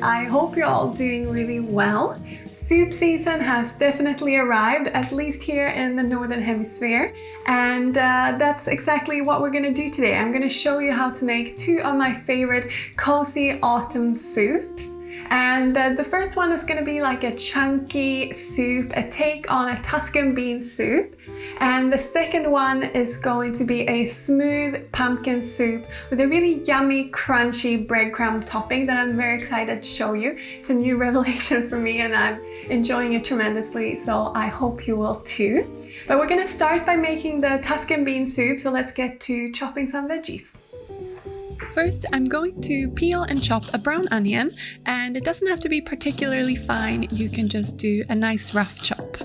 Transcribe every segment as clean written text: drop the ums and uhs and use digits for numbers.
I hope you're all doing really well. Soup season has definitely arrived, at least here in the Northern Hemisphere. And that's exactly what we're gonna do today. I'm gonna show you how to make two of my favorite cozy autumn soups. And the first one is going to be like a chunky soup, a take on a Tuscan bean soup. And the second one is going to be a smooth pumpkin soup with a really yummy, crunchy breadcrumb topping that I'm very excited to show you. It's a new revelation for me and I'm enjoying it tremendously, so I hope you will too. But we're going to start by making the Tuscan bean soup, so let's get to chopping some veggies. First, I'm going to peel and chop a brown onion, and it doesn't have to be particularly fine, you can just do a nice rough chop.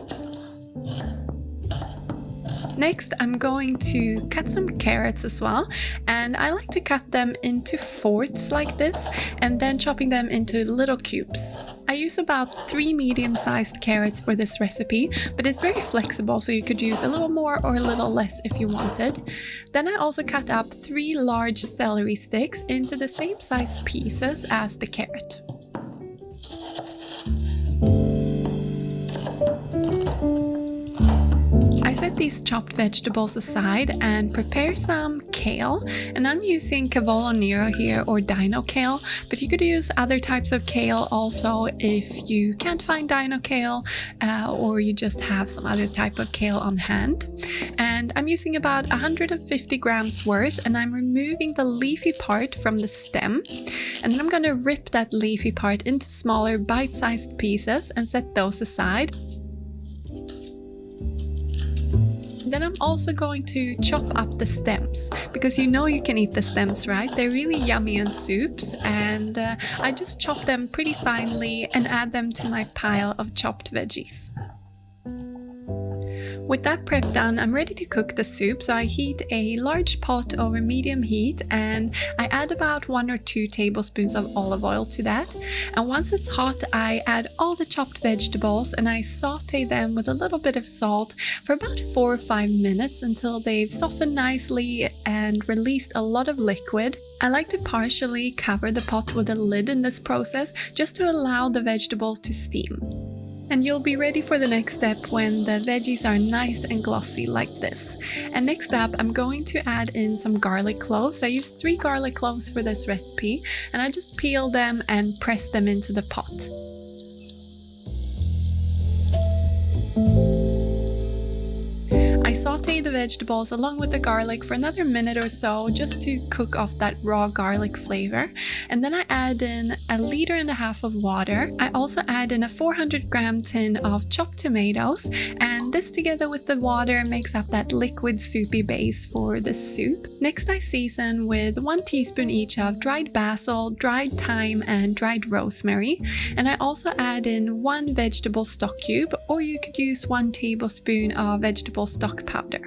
Next, I'm going to cut some carrots as well, and I like to cut them into fourths like this, and then chopping them into little cubes. I use about 3 medium-sized carrots for this recipe, but it's very flexible, so you could use a little more or a little less if you wanted. Then I also cut up 3 large celery sticks into the same size pieces as the carrot. I set these chopped vegetables aside and prepare some kale, and I'm using cavolo nero here or dino kale, but you could use other types of kale also if you can't find dino kale or you just have some other type of kale on hand. And I'm using about 150 grams worth, and I'm removing the leafy part from the stem, and then I'm going to rip that leafy part into smaller bite-sized pieces and set those aside. Then I'm also going to chop up the stems, because you know you can eat the stems, right? They're really yummy in soups, and I just chop them pretty finely and add them to my pile of chopped veggies. With that prep done, I'm ready to cook the soup, so I heat a large pot over medium heat and I add about 1 or 2 tablespoons of olive oil to that. And once it's hot, I add all the chopped vegetables and I saute them with a little bit of salt for about 4 or 5 minutes until they've softened nicely and released a lot of liquid. I like to partially cover the pot with a lid in this process just to allow the vegetables to steam. And you'll be ready for the next step when the veggies are nice and glossy like this. And next up, I'm going to add in some garlic cloves. I used 3 garlic cloves for this recipe, and I just peel them and press them into the pot. I saute the vegetables along with the garlic for another minute or so just to cook off that raw garlic flavor, and then I add in 1.5 liters of water. I also add in a 400-gram tin of chopped tomatoes, and this together with the water makes up that liquid soupy base for the soup. Next, I season with 1 teaspoon each of dried basil, dried thyme, and dried rosemary, and I also add in 1 vegetable stock cube, or you could use 1 tablespoon of vegetable stock powder.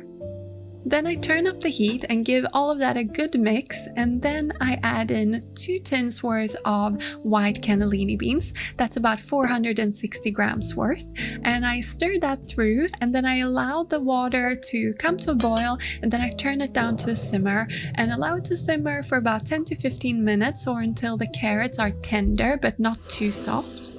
Then I turn up the heat and give all of that a good mix, and then I add in 2 tins worth of white cannellini beans. That's about 460 grams worth, and I stir that through, and then I allow the water to come to a boil, and then I turn it down to a simmer and allow it to simmer for about 10 to 15 minutes or until the carrots are tender but not too soft.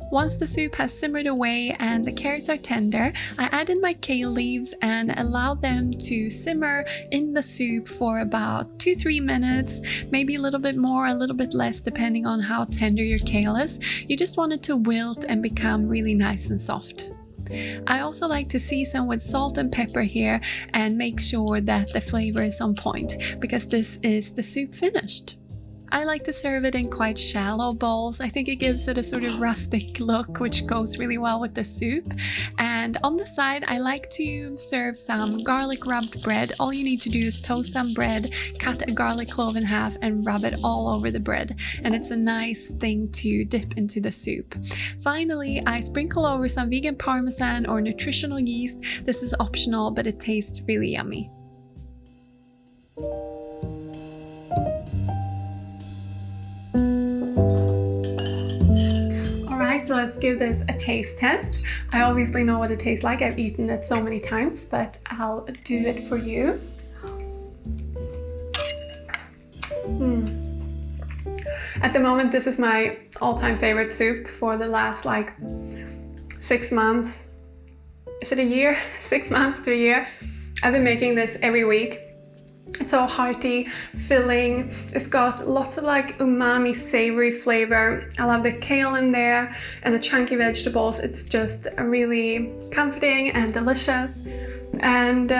Once the soup has simmered away and the carrots are tender, I add in my kale leaves and allow them to simmer in the soup for about 2-3 minutes, maybe a little bit more, a little bit less, depending on how tender your kale is. You just want it to wilt and become really nice and soft. I also like to season with salt and pepper here and make sure that the flavor is on point, because this is the soup finished. I like to serve it in quite shallow bowls. I think it gives it a sort of rustic look, which goes really well with the soup. And on the side, I like to serve some garlic rubbed bread. All you need to do is toast some bread, cut a garlic clove in half, and rub it all over the bread. And it's a nice thing to dip into the soup. Finally, I sprinkle over some vegan parmesan or nutritional yeast. This is optional, but it tastes really yummy. So let's give this a taste test. I obviously know what it tastes like. I've eaten it so many times, but I'll do it for you. At the moment, this is my all-time favorite soup for the last like 6 months. Is it a year? 6 months to a year. I've been making this every week. It's so hearty, filling. It's got lots of like umami, savory flavor. I love the kale in there and the chunky vegetables. It's just really comforting and delicious. And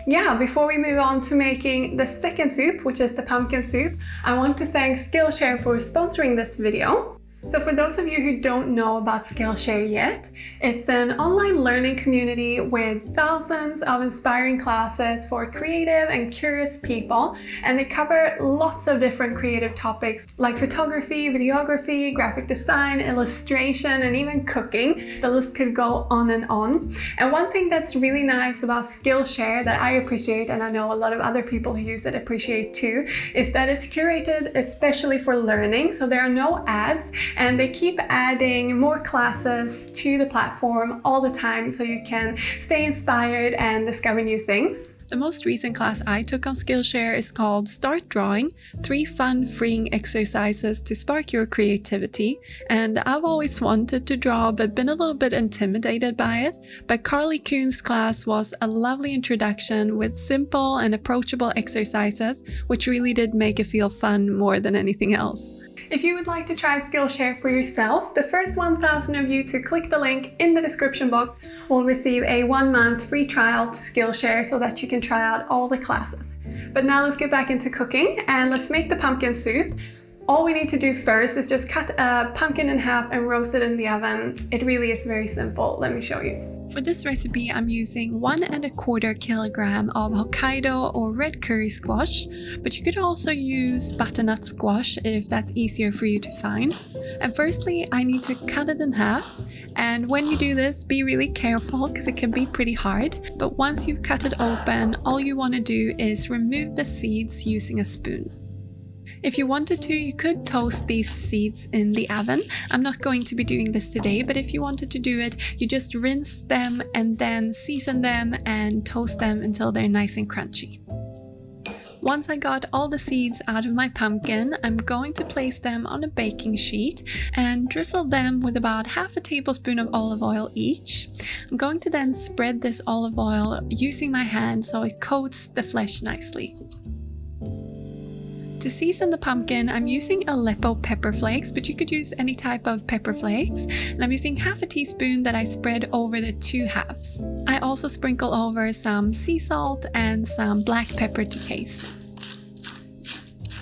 yeah, before we move on to making the second soup, which is the pumpkin soup, I want to thank Skillshare for sponsoring this video. So for those of you who don't know about Skillshare yet, it's an online learning community with thousands of inspiring classes for creative and curious people, and they cover lots of different creative topics like photography, videography, graphic design, illustration, and even cooking. The list could go on and on. And one thing that's really nice about Skillshare that I appreciate, and I know a lot of other people who use it appreciate too, is that it's curated especially for learning, so there are no ads. And they keep adding more classes to the platform all the time so you can stay inspired and discover new things. The most recent class I took on Skillshare is called Start Drawing, 3 fun, freeing exercises to spark your creativity. And I've always wanted to draw but been a little bit intimidated by it. But Carly Coon's class was a lovely introduction with simple and approachable exercises, which really did make it feel fun more than anything else. If you would like to try Skillshare for yourself, the first 1,000 of you to click the link in the description box will receive a 1-month free trial to Skillshare so that you can try out all the classes. But now let's get back into cooking and let's make the pumpkin soup. All we need to do first is just cut a pumpkin in half and roast it in the oven. It really is very simple. Let me show you. For this recipe, I'm using 1¼ kilogram of Hokkaido or red curry squash, but you could also use butternut squash if that's easier for you to find. And firstly, I need to cut it in half. And when you do this, be really careful because it can be pretty hard. But once you've cut it open, all you want to do is remove the seeds using a spoon. If you wanted to, you could toast these seeds in the oven. I'm not going to be doing this today, but if you wanted to do it, you just rinse them and then season them and toast them until they're nice and crunchy. Once I got all the seeds out of my pumpkin, I'm going to place them on a baking sheet and drizzle them with about ½ a tablespoon of olive oil each. I'm going to then spread this olive oil using my hand so it coats the flesh nicely. To season the pumpkin, I'm using Aleppo pepper flakes, but you could use any type of pepper flakes. And I'm using ½ a teaspoon that I spread over the 2 halves. I also sprinkle over some sea salt and some black pepper to taste.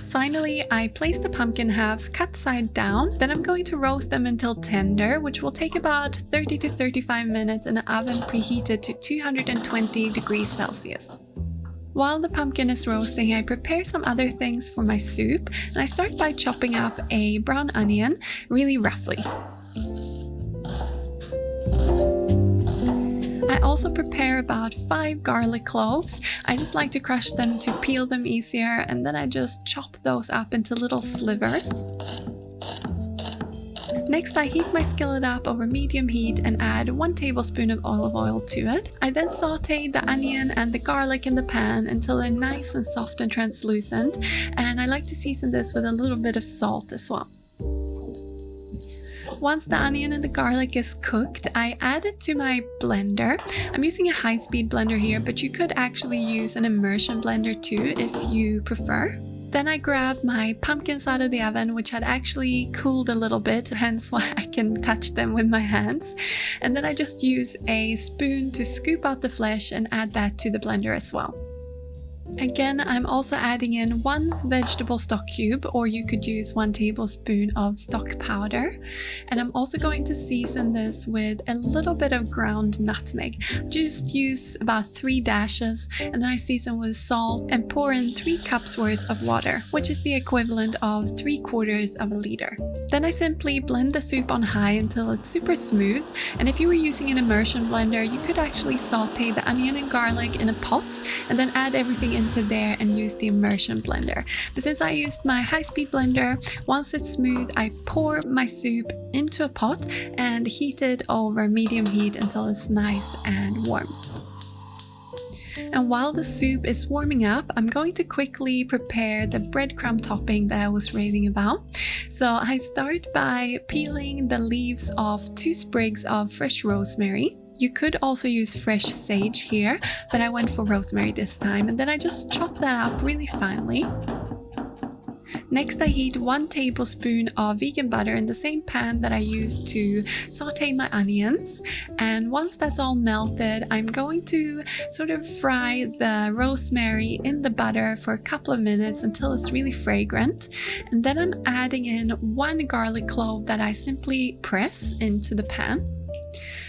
Finally, I place the pumpkin halves cut side down. Then I'm going to roast them until tender, which will take about 30 to 35 minutes in the oven preheated to 220 degrees Celsius. While the pumpkin is roasting, I prepare some other things for my soup, and I start by chopping up a brown onion really roughly. I also prepare about 5 garlic cloves. I just like to crush them to peel them easier, and then I just chop those up into little slivers. Next, I heat my skillet up over medium heat and add 1 tablespoon of olive oil to it. I then saute the onion and the garlic in the pan until they're nice and soft and translucent, and I like to season this with a little bit of salt as well. Once the onion and the garlic is cooked, I add it to my blender. I'm using a high-speed blender here, but you could actually use an immersion blender too if you prefer. Then I grab my pumpkins out of the oven, which had actually cooled a little bit, hence why I can touch them with my hands. And then I just use a spoon to scoop out the flesh and add that to the blender as well. Again, I'm also adding in 1 vegetable stock cube, or you could use 1 tablespoon of stock powder. And I'm also going to season this with a little bit of ground nutmeg. Just use about 3 dashes, and then I season with salt and pour in 3 cups worth of water, which is the equivalent of 3/4 of a liter. Then I simply blend the soup on high until it's super smooth, and if you were using an immersion blender, you could actually saute the onion and garlic in a pot and then add everything into there and use the immersion blender. But since I used my high-speed blender, once it's smooth, I pour my soup into a pot and heat it over medium heat until it's nice and warm. And while the soup is warming up, I'm going to quickly prepare the breadcrumb topping that I was raving about. So I start by peeling the leaves of 2 sprigs of fresh rosemary. You could also use fresh sage here, but I went for rosemary this time, and then I just chop that up really finely. Next, I heat 1 tablespoon of vegan butter in the same pan that I used to saute my onions. And once that's all melted, I'm going to sort of fry the rosemary in the butter for a couple of minutes until it's really fragrant. And then I'm adding in 1 garlic clove that I simply press into the pan.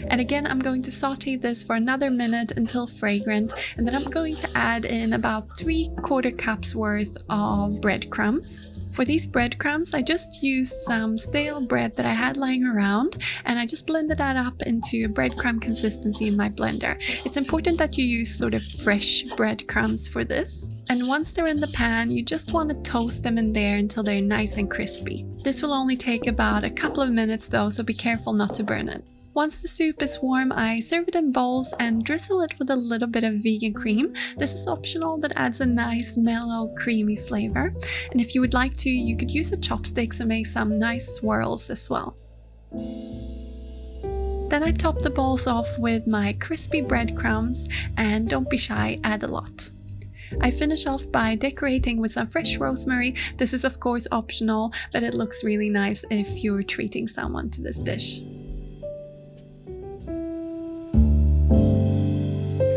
And again, I'm going to saute this for another minute until fragrant, and then I'm going to add in about 3/4 cups worth of breadcrumbs. For these breadcrumbs, I just used some stale bread that I had lying around, and I just blended that up into a breadcrumb consistency in my blender. It's important that you use sort of fresh breadcrumbs for this. And once they're in the pan, you just want to toast them in there until they're nice and crispy. This will only take about a couple of minutes though, so be careful not to burn it. Once the soup is warm, I serve it in bowls and drizzle it with a little bit of vegan cream. This is optional but adds a nice mellow creamy flavor. And if you would like to, you could use a chopsticks and make some nice swirls as well. Then I top the bowls off with my crispy breadcrumbs, and don't be shy, add a lot. I finish off by decorating with some fresh rosemary. This is of course optional, but it looks really nice if you're treating someone to this dish.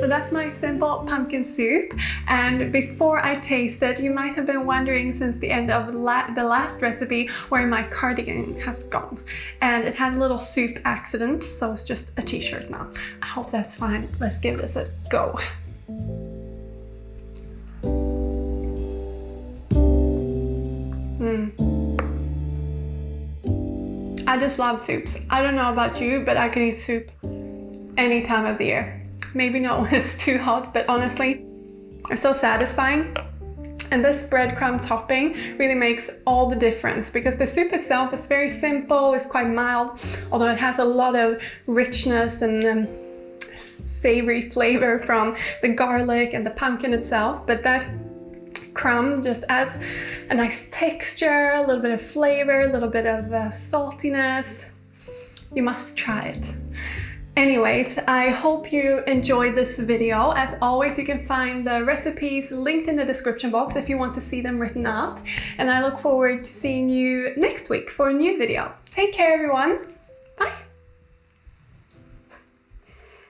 So that's my simple pumpkin soup, and before I taste it, you might have been wondering since the end of the last recipe where my cardigan has gone, and it had a little soup accident, so it's just a t-shirt now. I hope that's fine. Let's give this a go. I just love soups. I don't know about you, but I can eat soup any time of the year. Maybe not when it's too hot, but honestly, it's so satisfying. And this breadcrumb topping really makes all the difference, because the soup itself is very simple, it's quite mild, although it has a lot of richness and savory flavor from the garlic and the pumpkin itself. But that crumb just adds a nice texture, a little bit of flavor, a little bit of saltiness. You must try it. Anyways, I hope you enjoyed this video. As always, you can find the recipes linked in the description box if you want to see them written out. And I look forward to seeing you next week for a new video. Take care, everyone.